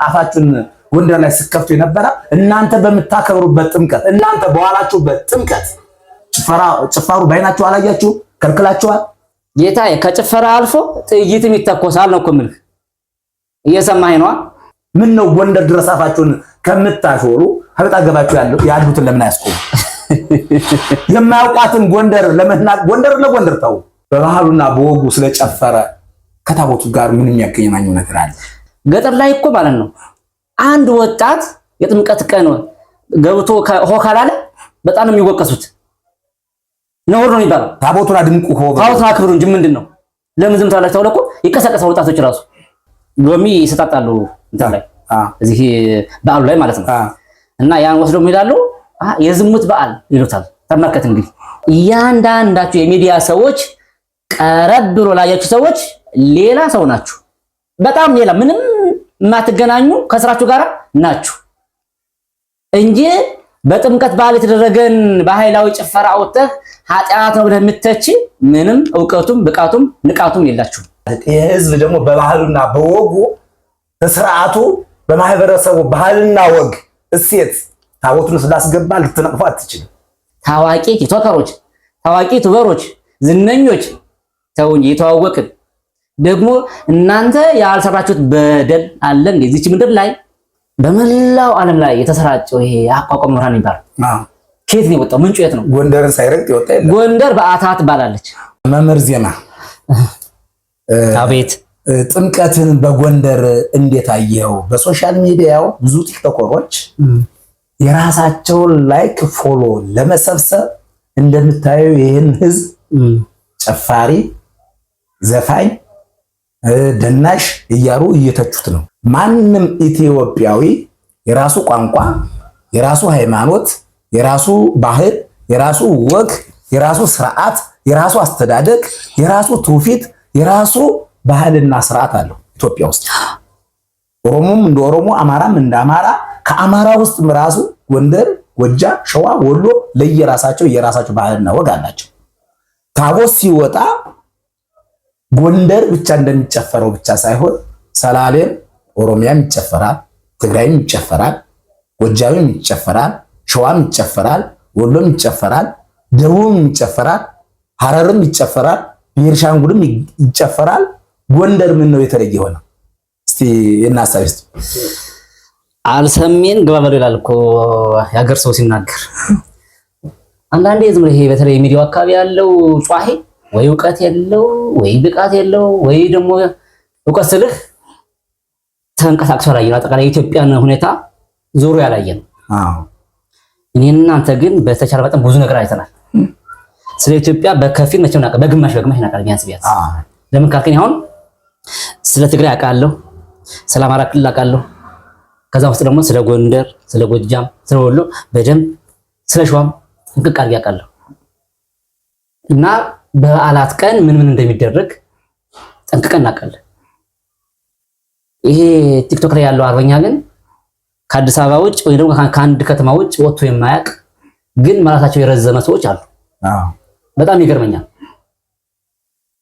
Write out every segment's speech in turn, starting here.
አፋችሁን ጎንደር ላይ ስከፍቱ የነበረ እናንተ በምታከብሩበት ጥምቀት እናንተ በኋላችሁበት ጥምቀት ጭፈሩ ባይናችሁ አላያችሁ ከልክላችኋል። ጌታዬ ከጭፈራ አልፎ ጥይትም ይተኮሳል ነው እኮ የምልህ። እየሰማኸኝ ነው? ምን ነው ጎንደር ድረስ አፋችሁን ከምታሾሩ አበጣገባችሁ ያሉትን ለምን አያስቆሙ? የማያውቋትን ጎንደር ለመናቅ ጎንደር ለጎንደር ተው። በባህሉና በወጉ ስለጨፈረ ከታቦቱ ጋር ምን የሚያገናኘው ነገር አለ? ገጠር ላይ እኮ ማለት ነው አንድ ወጣት የጥምቀት ቀን ገብቶ ሆካላለ በጣም ነው የሚወቀሱት። ነውር ነው የሚባለው። ታቦቱን አድምቁ ታቦቱን አክብሩ እንጂ ምንድነው? ለምን ዝም ትላላችሁ? ተብሎ እኮ ይቀሰቀሳሉ ወጣቶች ራሱ ሎሚ ይሰጣጣሉ እንትን ላይ እዚህ በዓሉ ላይ ማለት ነው። እና ያን ወስደው ይላሉ የዝሙት በዓል ይሉታል። ተመልከት እንግዲህ እያንዳንዳችሁ የሚዲያ ሰዎች ቀረብ ብሎ ላያችሁ ሰዎች ሌላ ሰው ናችሁ። በጣም ሌላ ምንም የማትገናኙ ከስራችሁ ጋር ናችሁ እንጂ በጥምቀት በዓል የተደረገን ባህላዊ ጭፈራ አውጥተህ ኃጢአት ነው ብለህ የምትተች ምንም ዕውቀቱም ብቃቱም ንቃቱም የላችሁ። የህዝብ ደግሞ በባህሉና በወጉ በስርዓቱ በማህበረሰቡ ባህልና ወግ እሴት ታቦቱን ስላስገባ ልትነቅፉ አትችልም። ታዋቂ ቲክቶከሮች፣ ታዋቂ ዩቲዩበሮች፣ ዝነኞች ተው እንጂ የተዋወቅን ደግሞ እናንተ ያልሰራችሁት በደል አለ እንዴ? እዚች ምድር ላይ በመላው ዓለም ላይ የተሰራጨው ይሄ አቋቋም ብርሃን ይባላል። ከየት ነው የወጣው? ምንጩ የት ነው? ጎንደርን ሳይረግጥ ይወጣ የለም። ጎንደር በአታ ትባላለች። መምህር ዜማ አቤት። ጥምቀትን በጎንደር እንዴት አየኸው? በሶሻል ሚዲያው ብዙ ቲክቶከሮች የራሳቸውን ላይክ ፎሎ ለመሰብሰብ እንደምታየው ይህን ህዝብ ጨፋሪ፣ ዘፋኝ፣ ደናሽ እያሉ እየተቹት ነው። ማንም ኢትዮጵያዊ የራሱ ቋንቋ፣ የራሱ ሃይማኖት፣ የራሱ ባህል፣ የራሱ ወግ፣ የራሱ ስርዓት፣ የራሱ አስተዳደግ፣ የራሱ ትውፊት፣ የራሱ ባህልና ስርዓት አለው ኢትዮጵያ ውስጥ። ኦሮሞም እንደ ኦሮሞ፣ አማራም እንደ አማራ፣ ከአማራ ውስጥ ራሱ ጎንደር፣ ጎጃም፣ ሸዋ፣ ወሎ ለየራሳቸው የራሳቸው ባህልና ወግ አላቸው። ታቦት ሲወጣ ጎንደር ብቻ እንደሚጨፈረው ብቻ ሳይሆን ሰላሌም ኦሮሚያም ይጨፈራል፣ ትግራይም ይጨፈራል፣ ጎጃምም ይጨፈራል፣ ሸዋም ይጨፈራል፣ ወሎም ይጨፈራል፣ ደቡብም ይጨፈራል፣ ሐረርም ይጨፈራል፣ ቤንሻንጉልም ይጨፈራል። ጎንደር ምን ነው የተለየ ሆነ? እስቲ እናሳይ። አልሰሜን ግባ በለው ይላል እኮ ያገር ሰው ሲናገር። አንዳንዴ ዝም ይሄ በተለይ ሚዲያው አካባቢ ያለው ጿሂ ወይ ዕውቀት የለው ወይ ብቃት የለው ወይ ደግሞ ዕውቀት ስልህ ተንቀሳቅሶ ላይ አጠቃላይ የኢትዮጵያን ሁኔታ ዞሮ ያላየ ነው። እኔና አንተ ግን በተቻለ በጣም ብዙ ነገር አይተናል። ስለ ኢትዮጵያ በከፊል መቼም እናውቃለን፣ በግማሽ እናውቃለን ቢያንስ። ለምን ካልከኝ አሁን ስለ ትግራይ አውቃለሁ፣ ስለ አማራ ክልል አውቃለሁ። ከዛ ውስጥ ደግሞ ስለ ጎንደር፣ ስለ ጎጃም፣ ስለ ወሎ በደንብ ስለ ሸዋም እንቅቅ አድርጌ አውቃለሁ። እና በዓላት ቀን ምን እንደሚደረግ ጠንቅቀን እናውቃለን። ይሄ ቲክቶክ ላይ ያለው አርበኛ ግን ከአዲስ አበባ ውጭ ወይ ደግሞ ከአንድ ከተማ ውጭ ወጥቶ የማያውቅ ግን ማለታቸው የረዘመ ሰዎች አሉ። በጣም ይገርመኛል።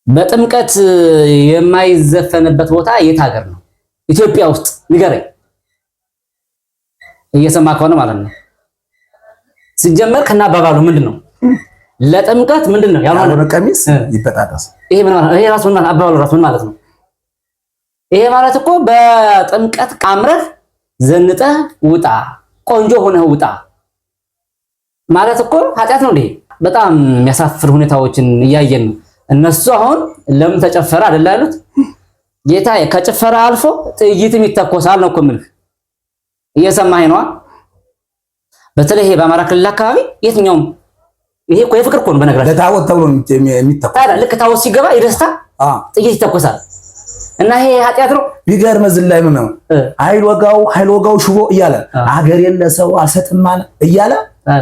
በጥምቀት የማይዘፈንበት ቦታ የት ሀገር ነው? ኢትዮጵያ ውስጥ ንገረኝ። እየሰማ ከሆነ ማለት ነው። ሲጀመር ከናባባሉ ምንድነው ለጥምቀት ምንድነው ያልሆነ ቀሚስ ይበጣጣስ። ይሄ ምን ማለት ነው? ይሄ ራሱ ምን ማለት አባባሉ ራሱ ምን ማለት ነው? ይሄ ማለት እኮ በጥምቀት አምረህ ዘንጠህ ውጣ፣ ቆንጆ ሆነህ ውጣ ማለት እኮ ኃጢአት ነው እንዴ? በጣም የሚያሳፍር ሁኔታዎችን እያየን ነው። እነሱ አሁን ለምን ተጨፈረ አይደል ያሉት? ጌታዬ ከጭፈራ አልፎ ጥይትም ይተኮሳል ነው እኮ የምልህ። እየሰማኸኝ ነው? በተለይ ይሄ በአማራ ክልል አካባቢ የትኛውም ይሄ እኮ የፍቅር እኮ ነው በነገራችን። ለታቦት ተብሎ የሚተኮስ ታዲያ ልክ ታቦት ሲገባ የደስታ ጥይት ይተኮሳል እና ይሄ ኃጢአት ነው። ቢገርም ዝላይ ምን ነው ኃይል ወጋው ሽቦ እያለ ሀገር የለ ሰው አልሰጥም አለ እያለ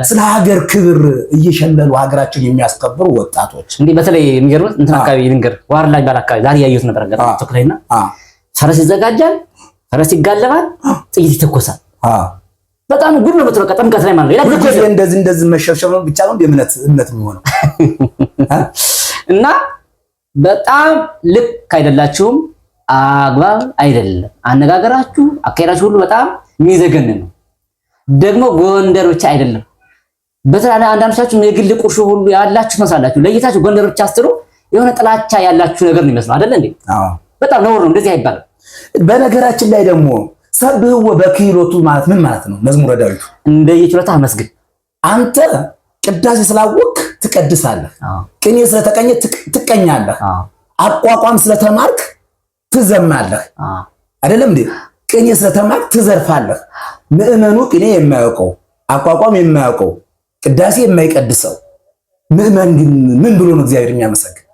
ስለ ሀገር ክብር እየሸለሉ ሀገራችን የሚያስከብሩ ወጣቶች እንዴ! በተለይ የሚገርምህ እንትን አካባቢ ልንገር፣ ዋርላ ይባል አካባቢ ዛሬ ያየሁት ነበር። ገና ተክለይና ፈረስ ይዘጋጃል፣ ፈረስ ይጋለባል፣ ጥይት ይተኮሳል። በጣም ጉድ ነው። በቃ ጥምቀት ላይ ማለት ነው። እንደዚህ መሸብሸብ ነው ብቻ ነው እምነት የሚሆነው እና በጣም ልክ አይደላችሁም። አግባብ አይደለም። አነጋገራችሁ፣ አካሄዳችሁ ሁሉ በጣም የሚዘገን ነው። ደግሞ ጎንደር ብቻ አይደለም። በተለይ አንዳንዶቻችሁ የግል ቁርሾ ሁሉ ያላችሁ መስላችሁ ለይታችሁ ጎንደር ብቻ አስትሩ የሆነ ጥላቻ ያላችሁ ነገር ነው የሚመስለው አይደል እንዴ? አዎ በጣም ነውር ነው። እንደዚህ አይባልም። በነገራችን ላይ ደግሞ ሰብህወ በክህሎቱ ማለት ምን ማለት ነው? መዝሙረ ዳዊቱ እንደየችሎታ መስግን። አንተ ቅዳሴ ስላወቅ ትቀድሳለህ፣ ቅኔ ስለተቀኘ ትቀኛለህ፣ አቋቋም ስለተማርክ ትዘማለህ አይደለም እንዴ? ቅኔ ስለተማርክ ትዘርፋለህ። ምእመኑ ቅኔ የማያውቀው አቋቋም የማያውቀው ቅዳሴ የማይቀድሰው ምእመን ግን ምን ብሎ ነው እግዚአብሔር የሚያመሰግን?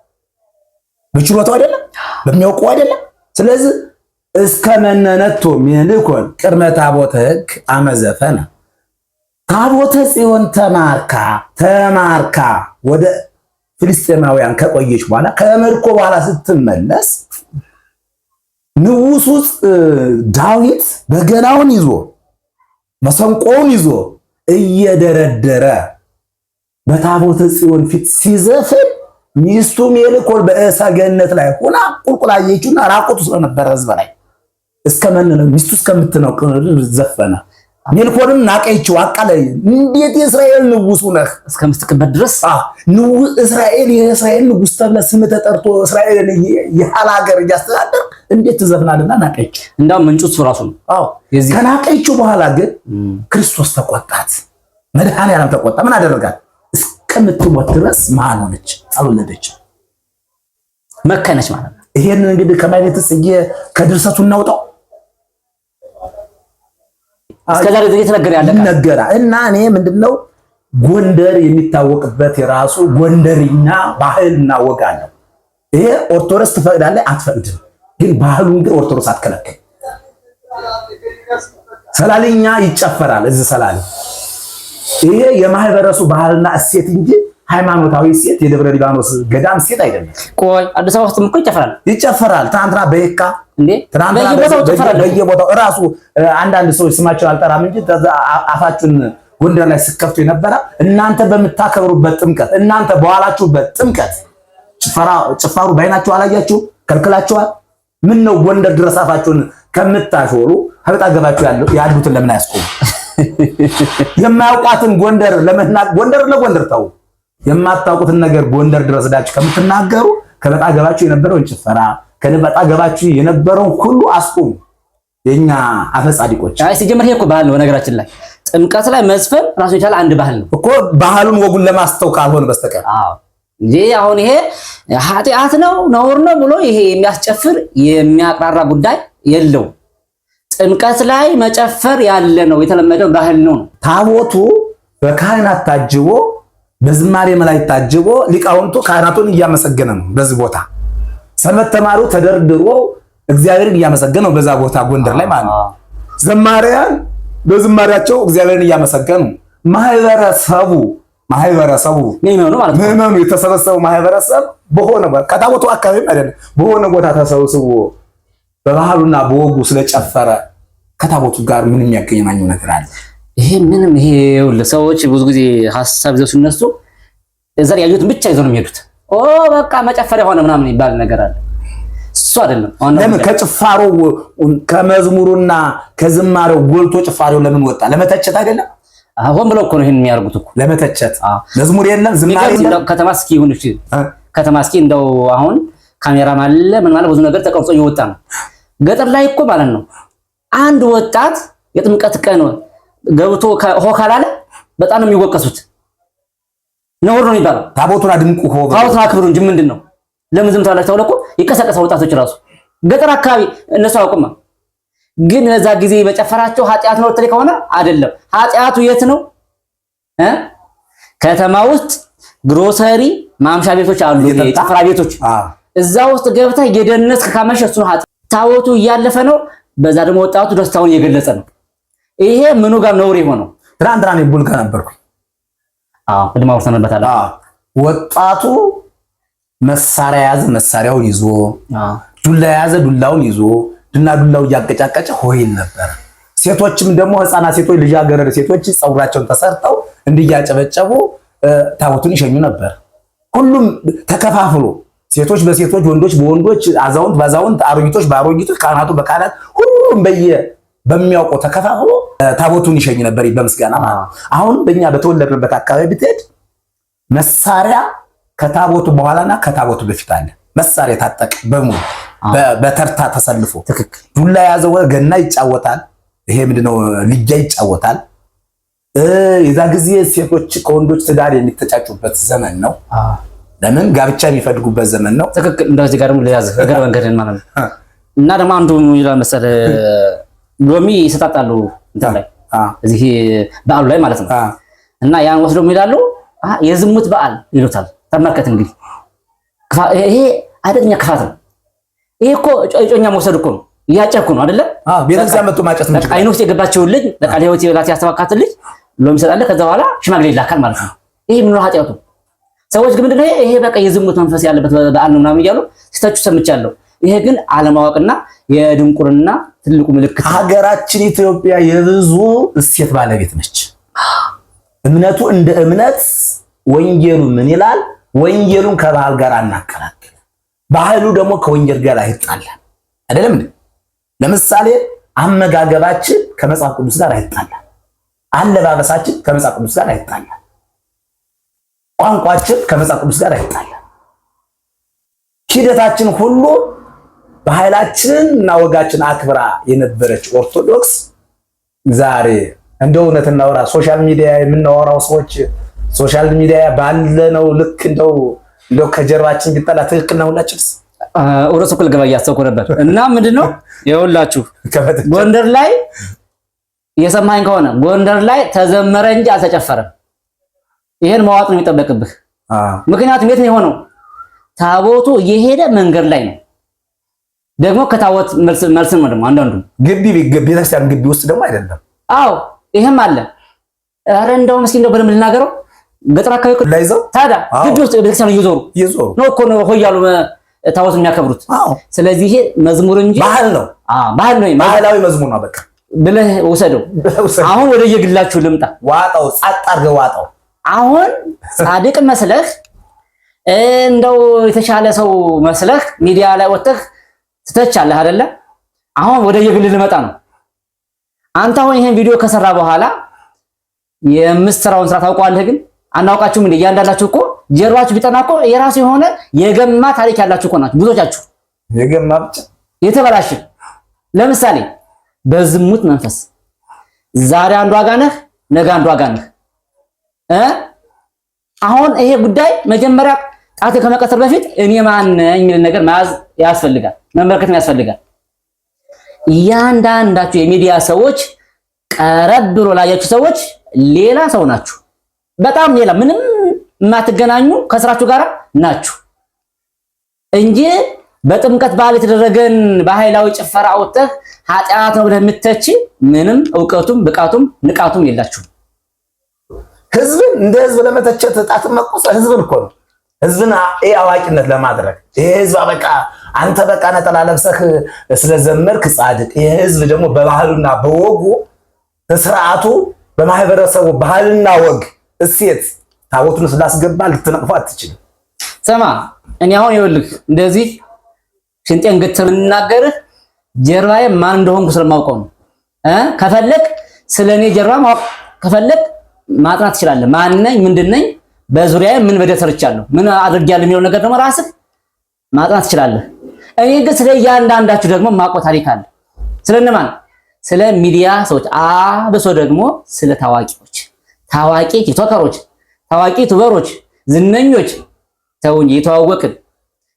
በችሎታው አይደለም፣ በሚያውቀው አይደለም። ስለዚህ እስከ መነነቶ ሜልኮን ቅድመ ታቦተ ሕግ አመዘፈነ ታቦተ ጽዮን ተማርካ ወደ ፍልስጤማውያን ከቆየች በኋላ ከምርኮ በኋላ ስትመለስ ንጉሡ ዳዊት በገናውን ይዞ መሰንቆውን ይዞ እየደረደረ በታቦተ ጽዮን ፊት ሲዘፍን ሚስቱ ሜልኮል በእሰገነት ላይ ሆና ቁልቁል አየችውና ራቆቱ ስለነበረ ሕዝብ ላይ እስከመነነ ሚስቱ እስከምትነቅ ዘፈነ። ሜልኮልም ናቀችው፣ አቃለይ እንዴት የእስራኤል ንጉሥ ነህ እስከምትቀበል ድረስ የእስራኤል ንጉሥ ተብለህ ስምህ ተጠርቶ እስራኤልን የሐል ሀገር እያስተዳደር እንዴት ትዘፍናለና ናቀችው። እንዳው ምንጩስ ራሱ ነው። አዎ ከናቀችው በኋላ ግን ክርስቶስ ተቆጣት፣ መድኃኔዓለም ተቆጣ። ምን አደረጋት? እስከምትሞት ድረስ መሃን ሆነች፣ አልወለደች፣ መከነች ማለት ነው። ይሄንን እንግዲህ ከማይነት ጽጌ ከድርሰቱ እናውጣው። እስከዛሬ እየተነገረ ያለ ነገራ እና እኔ ምንድነው ጎንደር የሚታወቅበት የራሱ ጎንደርኛ ባህልና ወግ አለው። ይሄ ኦርቶዶክስ ትፈቅዳለች አትፈቅድም፣ ግን ባህሉን ግን ኦርቶዶክስ አትከለክል። ሰላሊኛ ይጨፈራል እዚህ ሰላሊ። ይሄ የማህበረሱ ባህልና እሴት እንጂ ሃይማኖታዊ እሴት የደብረ ሊባኖስ ገዳም እሴት አይደለም። ቆይ አዲስ አበባ ውስጥ እኮ ይጨፈራል። ትናንትና በየካ እንዴ በየቦታው እራሱ አንዳንድ ሰዎች ስማቸው አልጠራም እንጂ አፋችሁን ጎንደር ላይ ስከፍቱ የነበረ እናንተ በምታከብሩበት ጥምቀት፣ እናንተ በኋላችሁበት ጥምቀት ጭፋሩ ባይናችሁ አላያችሁ ከልክላችኋል። ምን ነው ጎንደር ድረስ አፋችሁን ከምታሾሩ አጠገባችሁ ያሉትን ለምን አያስቆሙ? የማያውቋትን ጎንደር ጎንደር ለጎንደር ተው። የማታውቁትን ነገር ጎንደር ድረስ ዳችሁ ከምትናገሩ ከበጣገባችሁ የነበረውን ጭፈራ ከበጣገባችሁ የነበረውን ሁሉ አስቆሙ። የኛ አፈጻዲቆች ሲጀመር ይሄ እኮ ባህል ነው። ነገራችን ላይ ጥምቀት ላይ መዝፈን ራሱ የቻለ አንድ ባህል ነው እኮ። ባህሉን ወጉን ለማስተው ካልሆነ በስተቀር እንጂ አሁን ይሄ ኃጢአት ነው ነውር ነው ብሎ ይሄ የሚያስጨፍር የሚያቅራራ ጉዳይ የለው። ጥምቀት ላይ መጨፈር ያለ ነው፣ የተለመደው ባህል ነው። ታቦቱ በካህናት ታጅቦ በዝማሬ መላእክት ታጅቦ ሊቃውንቱ ካህናቱን እያመሰገነ ነው። በዚህ ቦታ ሰንበት ተማሪው ተደርድሮ እግዚአብሔርን እያመሰገነ ነው። በዛ ቦታ ጎንደር ላይ ማለት ነው። ዘማሪያን በዝማሬያቸው እግዚአብሔርን እያመሰገኑ ማህበረሰቡ ምዕመኑ የተሰበሰበው ማህበረሰብ በሆነ ከታቦቱ አካባቢ አይደለም በሆነ ቦታ ተሰብስቦ በባህሉና በወጉ ስለጨፈረ ከታቦቱ ጋር ምን የሚያገናኘው ነገር አለ? ይሄ ምንም ይሄ ሰዎች ብዙ ጊዜ ሐሳብ ይዘው ሲነሱ እዛ ያዩትን ብቻ ይዘው ነው የሚሄዱት። በቃ መጨፈሪያ ሆነ ምናምን ይባል ነገር አለ። እሱ አይደለም። ለምን ከጭፋሮ ከመዝሙሩና ከዝማሬው ጎልቶ ጭፋሬው ለምን ወጣ? ለመተቸት አይደለም። አሁን ብለው እኮ ነው ይሄን የሚያርጉት እኮ ለመተቸት። መዝሙር የለም ዝማሬ የለም። ከተማ እስኪ ይሁን እሺ፣ ከተማ እስኪ እንደው አሁን ካሜራ ማለ ምን ማለት ብዙ ነገር ተቀርጾ እየወጣ ነው። ገጠር ላይ እኮ ማለት ነው አንድ ወጣት የጥምቀት ቀን ገብቶ ካላለ በጣም ነው የሚወቀሱት። ነውር ነው የሚባለው። ታቦቱን አድምቁ ታቦቱን አክብሩ እንጂ ምንድነው ለምን ዝም ትላላችሁ ተብሎ እኮ ይቀሰቀሳል። ወጣቶች ራሱ ገጠር አካባቢ እነሱ አያውቁም። ግን በዛ ጊዜ በጨፈራቸው ኃጢአት ነው ተለይ ከሆነ አይደለም። ኃጢአቱ የት ነው? ከተማ ውስጥ ግሮሰሪ ማምሻ ቤቶች አሉ፣ የጭፈራ ቤቶች። እዛ ውስጥ ገብተህ የደነስክ ካመሸ እሱ ታቦቱ እያለፈ ነው። በዛ ደግሞ ወጣቱ ደስታውን እየገለጸ ነው። ይሄ ምኑ ጋር ነውር የሆነው? ትናንትና እኔ ቡልጋ ነበርኩ። ቅድም አውርተንበታል። ወጣቱ መሳሪያ ያዘ፣ መሳሪያውን ይዞ ዱላ ያዘ፣ ዱላውን ይዞ ዱላው እያቀጫቀጨ ሆይል ነበር። ሴቶችም ደግሞ ህፃናት ሴቶች ልጃገረድ ሴቶች ፀጉራቸውን ተሰርተው እንዲያጨበጨቡ ታቦቱን ይሸኙ ነበር። ሁሉም ተከፋፍሎ ሴቶች በሴቶች ወንዶች በወንዶች አዛውንት በአዛውንት አሮጊቶች በአሮጊቶች ካህናቱ በካህናት ሁሉም በሚያውቀው ተከፋፍሎ ታቦቱን ይሸኝ ነበር በምስጋና ማለት። አሁን በእኛ በተወለድንበት አካባቢ ብትሄድ መሳሪያ ከታቦቱ በኋላና ከታቦቱ በፊት አለ። መሳሪያ ታጠቅ በሙሉ በተርታ ተሰልፎ ዱላ ያዘው ገና ይጫወታል። ይሄ ምንድነው ልጃ ይጫወታል። የዛ ጊዜ ሴቶች ከወንዶች ትዳር የሚተጫጩበት ዘመን ነው። ለምን ጋብቻ የሚፈልጉበት ዘመን ነው። ትክክል። እንደዚህ ጋርም ለያዘ ነገር መንገድን ማለት ነው። እና ደግሞ አንዱ ይላል መሰለ ሎሚ ይሰጣጣሉ እንትን ላይ እዚህ በዓሉ ላይ ማለት ነው። እና ያን ወስደው ይላሉ የዝሙት በዓል ይሉታል። ተመልከት እንግዲህ ይሄ አደገኛ ክፋት ነው። ይሄ እኮ እጮኛ መውሰድ እኮ ነው፣ እያጨኩ ነው አይደለ? ቤተክርስቲያን መጥቶ ማጨት ነው። አይኑ ውስጥ የገባችውን ልጅ በቃ ለህይወት ይላት ያስተዋካትን ልጅ ሎሚ ይሰጣል። ከዛ በኋላ ሽማግሌ ይላካል ማለት ነው። ይሄ ምን ነው ኃጢያቱ? ሰዎች ግን ምንድነው ይሄ በቃ የዝሙት መንፈስ ያለበት በዓል ነው ምናምን እያሉ ሲተቹ ሰምቻለሁ። ይሄ ግን አለማወቅና የድንቁርና ትልቁ ምልክት። ሀገራችን ኢትዮጵያ የብዙ እሴት ባለቤት ነች። እምነቱ እንደ እምነት ወንጌሉ ምን ይላል? ወንጌሉን ከባህል ጋር አናከራክል፣ ባህሉ ደግሞ ከወንጌል ጋር አይጣላም። አይደለም እንዴ? ለምሳሌ አመጋገባችን ከመጽሐፍ ቅዱስ ጋር አይጣላም። አለባበሳችን ከመጽሐፍ ቅዱስ ጋር አይጣላም። ቋንቋችን ከመጽሐፍ ቅዱስ ጋር አይጣላም። ሂደታችን ሁሉ ባህላችንን እና ወጋችን አክብራ የነበረች ኦርቶዶክስ ዛሬ እንደው እውነት እናወራ ሶሻል ሚዲያ የምናወራው ሰዎች ሶሻል ሚዲያ ባለነው ልክ እንደው ከጀርባችን ቢጠላ ትክክል ነው ሁላችንስ ወረሱ ኩል ገባ ያሰብኩ ነበር። እና ምንድነው ይኸውላችሁ ጎንደር ላይ የሰማኝ ከሆነ ጎንደር ላይ ተዘመረ እንጂ አልተጨፈረም። ይሄን ማዋጥ ነው የሚጠበቅብህ። ምክንያቱም የት ነው የሆነው? ታቦቱ እየሄደ መንገድ ላይ ነው። ደግሞ ከታቦት መልስ ነው ደግሞ አንዳንዱ ግቢ ቤተክርስቲያን ግቢ ውስጥ ደግሞ አይደለም። አዎ ይሄም አለ። ኧረ እንደው ምስኪን ነው በደምብ ልናገረው ገጠር አካባቢ ላይ ይዘው ታዲያ ግቢ ውስጥ ቤተክርስቲያን እየዞሩ ነው እኮ ነው ሆያሉ ታቦት የሚያከብሩት። ስለዚህ ይሄ መዝሙር እንጂ ባህል ነው። ባህል ነው፣ ባህላዊ መዝሙር ነው። በቃ ብለህ ወሰደው። አሁን ወደ የግላችሁ ልምጣ። ዋጣው ጻጣ አድርገው ዋጣው። አሁን ጻድቅ መስለህ እንደው የተሻለ ሰው መስለህ ሚዲያ ላይ ወጥተህ ትተቻለህ አይደለ? አሁን ወደ የግል ልመጣ ነው። አንተ አሁን ይሄን ቪዲዮ ከሰራ በኋላ የምትሰራውን ስራ ታውቀዋለህ። ግን አናውቃችሁም እንዴ? እያንዳንዳችሁ እኮ ጀርባችሁ ቢጠና እኮ የራሱ የሆነ የገማ ታሪክ ያላችሁ እኮ ናችሁ ብዙዎቻችሁ። የገማ ብቻ የተበላሸ ለምሳሌ በዝሙት መንፈስ ዛሬ አንዱ ዋጋ ነህ፣ ነገ አንዱ ዋጋ ነህ። አሁን ይሄ ጉዳይ መጀመሪያ ጣት ከመቀጠር በፊት እኔ ማን ነኝ የሚል ነገር መያዝ ያስፈልጋል፣ መመልከት ያስፈልጋል። እያንዳንዳችሁ የሚዲያ ሰዎች ቀረብ ብሎ ላያችሁ ሰዎች ሌላ ሰው ናችሁ። በጣም ሌላ ምንም የማትገናኙ ከስራችሁ ጋር ናችሁ እንጂ በጥምቀት በዓል የተደረገን ባህላዊ ጭፈራ አውጥተህ ኃጢአት ነው ብለህ የምትተች ምንም ዕውቀቱም ብቃቱም ንቃቱም የላችሁም። ህዝብን እንደ ህዝብ ለመተቸት ጣትን መቆሰ ህዝብን እኮ ነው። ህዝብን አዋቂነት ለማድረግ ይሄ ህዝብ በቃ አንተ በቃ ነጠላ ለብሰህ ስለዘመርክ ጻድቅ፣ ይሄ ህዝብ ደግሞ በባህሉና በወጉ በስርዓቱ በማህበረሰቡ ባህልና ወግ እሴት ታቦቱን ስላስገባ ልትነቅፋ አትችልም። ሰማ እኔ አሁን ይኸውልህ እንደዚህ ሽንጤን ግትር እናገርህ ጀርባዬ ማን እንደሆንኩ ስለማውቀው ነው። ከፈለክ ስለኔ ጀርባ ማወቅ ከፈለክ ማጥናት ትችላለህ። ማን ነኝ፣ ምንድነኝ፣ በዙሪያዬ ምን በደል ሰርቻለሁ፣ ምን አድርጌያለሁ የሚለው ነገር ደግሞ ራስህ ማጥናት ትችላለህ። እኔ ግን ስለ እያንዳንዳችሁ ደግሞ ማውቀው ታሪክ አለ። ስለነማን? ስለ ሚዲያ ሰዎች፣ አብሶ ደግሞ ስለ ታዋቂዎች፣ ታዋቂ ቲክቶከሮች፣ ታዋቂ ዩቲዩበሮች፣ ዝነኞች ተውኝ የተዋወቅን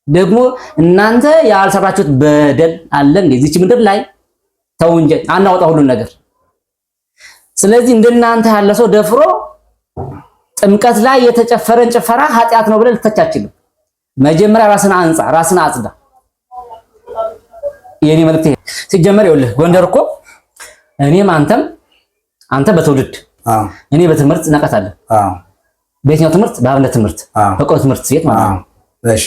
ደግሞ እናንተ ያልሰራችሁት በደል አለ እንደዚች ምድር ላይ ተውኝ አናወጣ ሁሉን ነገር። ስለዚህ እንደናንተ ያለ ሰው ደፍሮ ጥምቀት ላይ የተጨፈረን ጭፈራ ኃጢአት ነው ብለህ ልተቻችልም። መጀመሪያ ራስን አንጻ፣ ራስን አጽዳ። የኔ መልእክት ሲጀመር ይኸውልህ ጎንደር እኮ እኔም አንተ በትውልድ እኔ በትምህርት እናቀታለን። በየትኛው ትምህርት? በአብነት ትምህርት፣ በቆሎ ትምህርት ቤት ማለት ነው። እሺ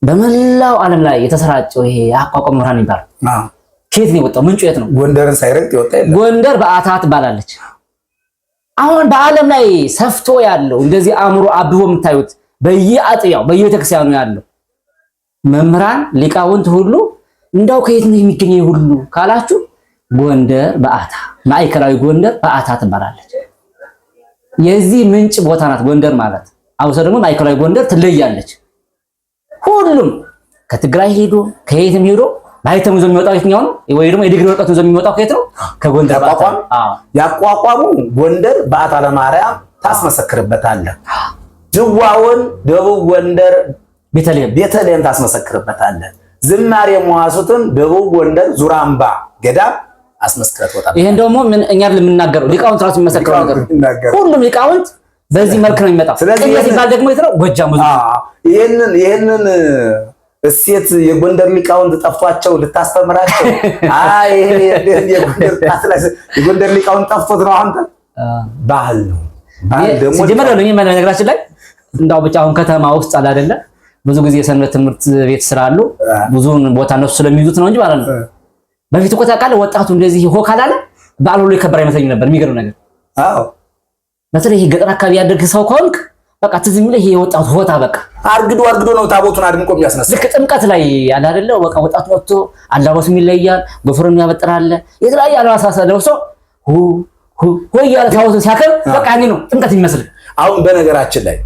በመላው ዓለም ላይ የተሰራጨው ይሄ አቋቋም መርሃን ይባላል። ከየት ነው የወጣው? ምንጩ የት ነው? ጎንደርን ሳይረግጥ ይወጣ የለም። ጎንደር በአታ ትባላለች። አሁን በዓለም ላይ ሰፍቶ ያለው እንደዚህ አእምሮ አብቦ የምታዩት በየአጥያው በየቤተክርስቲያኑ ያለው መምህራን ሊቃውንት ሁሉ እንዳው ከየት ነው የሚገኘው ሁሉ ካላችሁ ጎንደር በአታ ማዕከላዊ ጎንደር በአታ ትባላለች። የዚህ ምንጭ ቦታ ናት ጎንደር ማለት። አውሰ ደግሞ ማዕከላዊ ጎንደር ትለያለች። ሁሉም ከትግራይ ሄዶ ከየትም ሄዶ ባይተሙ ዘው የሚወጣው የትኛው ነው? ወይ ደግሞ የዲግሪ ወረቀቱ ዘው የሚወጣው ከየት ነው? ከጎንደር በአታ። ያቋቋሙ ጎንደር በአታ ለማርያም ታስመሰክርበታለህ። ድዋውን ደቡብ ጎንደር ቤተልሔም ታስመሰክርበታለህ። ዝማሬ መዋሱትን ደቡብ ጎንደር ዙራምባ ገዳም አስመስክረት ወጣ። ይሄን ደግሞ ምን እኛ ለምንናገረው ሊቃውንት ራሱ የሚመሰክረው ነገር ሁሉም ሊቃውንት በዚህ መልክ ነው የሚመጣው። ስለዚህ ሲባል ደግሞ የት ነው? ጎጃም ብዙ ይሄንን እሴት የጎንደር ሊቃውንት ጠፍቷቸው ልታስተምራቸው ይሄ የጎንደር ሊቃውንት ጠፍቶት ነው። አንተ ባህል ነው ደግሞ ጀመረ ነው ነገራችን ላይ እንዳው ብቻ አሁን ከተማ ውስጥ አለ አይደለ? ብዙ ጊዜ የሰንበት ትምህርት ቤት ስላሉ ብዙውን ቦታ እነሱ ስለሚይዙት ነው እንጂ ማለት ነው። በፊት እኮ ታውቃለህ ወጣቱ እንደዚህ ሆ ካላለ በዓል ሁሉ ይከበር አይመስለኝም ነበር። የሚገርም ነገር በተለይ ይሄ ገጠር አካባቢ ያደርግ ሰው ከሆንክ በቃ ትዝ የሚልህ ይሄ ወጣቱ ሆታ በቃ አርግዶ ነው ታቦቱን አድምቆ የሚያስነሳ። ልክ ጥምቀት ላይ ያለ አይደለ? በቃ ወጣቱ ወጥቶ አላባሱም ይለያል፣ ጎፈሩን ያበጥራል፣ የተለያየ አልባሳት ለብሶ ሆ ያለ ታቦቱን ሲያከብር በቃ እኔ ነው ጥምቀት የሚመስል። አሁን በነገራችን ላይ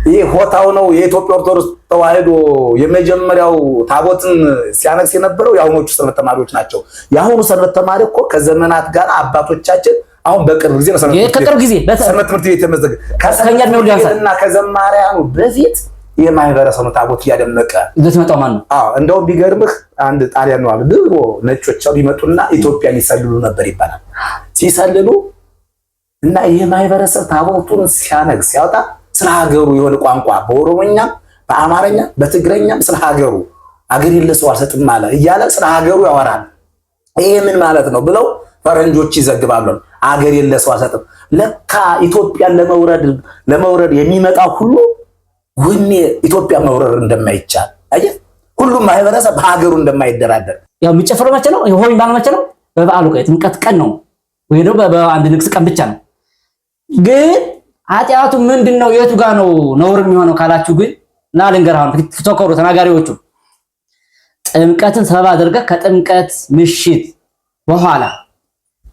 ይሄ ሆታው ነው የኢትዮጵያ ኦርቶዶክስ ተዋሕዶ የመጀመሪያው ታቦትን ሲያነግስ የነበረው የአሁኖቹ ሰንበት ተማሪዎች ናቸው። የአሁኑ ሰንበት ተማሪ እኮ ከዘመናት ጋር አባቶቻችን አሁን በቅርብ ጊዜ ነው ሰንበት ትምህርት ቤት ተመዘገ ከሰኛ ነው ሊያንሳና ከዘማሪያኑ በፊት የማይበረሰኑ ታቦት እያደመቀ ለተመጣው ማን ነው? እንደውም ቢገርምህ አንድ ጣሊያን ነው አለ ድሮ ነጮች ቢመጡና ኢትዮጵያን ይሰልሉ ነበር ይባላል። ሲሰልሉ እና የማይበረሰብ ታቦቱን ሲያነግስ ሲያወጣ ስለ ሀገሩ የሆነ ቋንቋ በኦሮሞኛም በአማርኛም በትግረኛም ስለ ሀገሩ አገር የለሰው አልሰጥም አለ እያለ ስለ ሀገሩ ያወራል። ይሄ ምን ማለት ነው ብለው ፈረንጆች ይዘግባሉ። አገር የለሰው አልሰጥም። ለካ ኢትዮጵያን ለመውረድ የሚመጣው ሁሉ ወኔ ኢትዮጵያ መውረር እንደማይቻል አየህ። ሁሉም ማህበረሰብ ሀገሩ እንደማይደራደር ያው የሚጨፈረው መቼ ነው? ይሄ ሆይ ባል መቼ ነው? በበዓሉ ቀን ጥምቀት ቀን ነው ወይ ደግሞ በአንድ ንግስ ቀን ብቻ ነው። ግን ኃጢአቱ ምንድነው? የቱ ጋር ነው ነውር የሚሆነው ካላችሁ ግን እና ልንገርሃው ተከሩ ተናጋሪዎቹ ጥምቀትን ሰበብ አድርገህ ከጥምቀት ምሽት በኋላ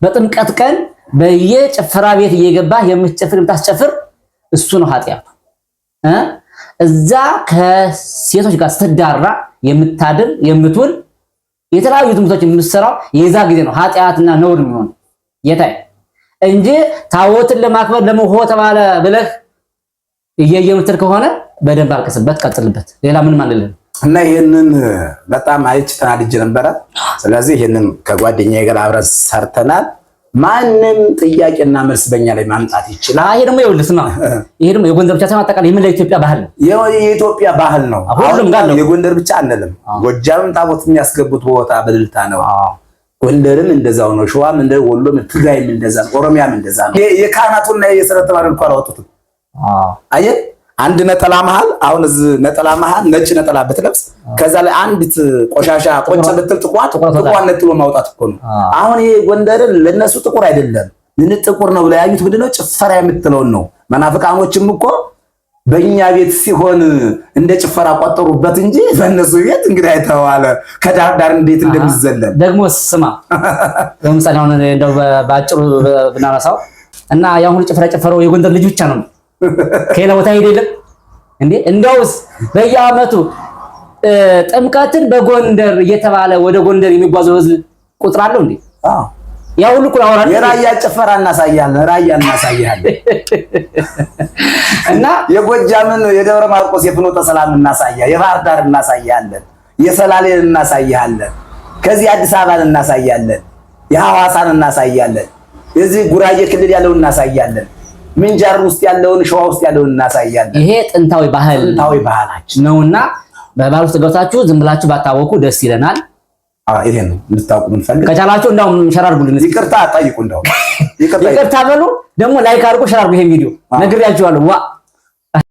በጥምቀት ቀን በየጭፈራ ቤት እየገባህ የምታስጨፍር እሱ ነው ኃጢአቱ። እዛ ከሴቶች ጋር ስትዳራ የምታድር የምትውል የተለያዩ ትምህርቶች የምትሰራው የዛ ጊዜ ነው ኃጢአትና ነውር የሚሆነው የታይ እንጂ ታቦትን ለማክበር ለመሆ ተባለ ብለህ እየየምትል ከሆነ በደንብ አልቀስበት ቀጥልበት። ሌላ ምን ማለት እና ይሄንን በጣም አይጭ ተናድጄ ነበረ። ስለዚህ ይሄንን ከጓደኛዬ ጋር አብረን ሰርተናል። ማንም ጥያቄና መልስ በእኛ ላይ ማምጣት ይችላል። ይሄ ደግሞ ይኸውልህ ይሄ ደግሞ የጎንደር ብቻ ሳይሆን አጠቃላይ የምን ለኢትዮጵያ ባህል ነው። የኢትዮጵያ ባህል ነው። ሁሉም ጋር ነው። የጎንደር ብቻ አንልም። ጎጃምም ታቦት የሚያስገቡት ቦታ በድልታ ነው። ጎንደርም እንደዛው ነው። ሸዋም እንደ ወሎም ትግራይም እንደዛ ነው። ኦሮሚያም እንደዛ ነው። የካህናቱና የሰንበት ተማሪዎች እንኳን አወጡት። አየህ አንድ ነጠላ መሃል አሁን እዚህ ነጠላ መሃል ነጭ ነጠላ ብትለብስ ከዛ ላይ አንዲት ቆሻሻ ቆንጨ ብትል ጥቋን ነጥሎ ማውጣት እኮ ነው። አሁን ይሄ ጎንደርን ለነሱ ጥቁር አይደለም ምን ጥቁር ነው ብለው ያዩት ምንድነው ጭፈራ የምትለውን ነው። መናፍቃኖችም እኮ በእኛ ቤት ሲሆን እንደ ጭፈራ ቆጠሩበት እንጂ በእነሱ ቤት እንግዲህ አይተዋለ ከዳር ዳር እንዴት እንደሚዘለል ደግሞ ስማ። ለምሳሌ አሁን እንደው ባጭሩ ብናነሳው እና ያሁን ጭፈራ ጨፈረው የጎንደር ልጅ ብቻ ነው ከሌላ ቦታ አይደለም እንዴ? እንደውስ በየዓመቱ ጥምቀትን በጎንደር እየተባለ ወደ ጎንደር የሚጓዘው ህዝብ ቁጥር አለው እንዴ? ያው ሁሉ ቁራ ወራን የራያ ጭፈራ እናሳያለን። ራያ እናሳያለን እና የጎጃምን የደብረ ማርቆስ የፍኖተ ሰላም እናሳያለን። የባህር ዳር እናሳያለን። የሰላሌን እናሳያለን። ከዚህ አዲስ አበባን እናሳያለን። የሐዋሳን እናሳያለን። የዚህ ጉራጌ ክልል ያለውን እናሳያለን። ምንጃር ውስጥ ያለውን ሸዋ ውስጥ ያለውን እናሳያለን። ይሄ ጥንታዊ ባህላችን ነውና በባህል ውስጥ ገብታችሁ ዝም ብላችሁ ባታወቁ ደስ ይለናል። ይሄ ነው እንድታውቁ ምን ፈልግ ከቻላችሁ እንደውም ሸር አድርጉልን። ይቅርታ ጠይቁ። እንደውም ይቅርታ በሉ ደግሞ ላይክ አድርጉ፣ ሸር አድርጉ። ይሄን ቪዲዮ ነግሬያችኋለሁ።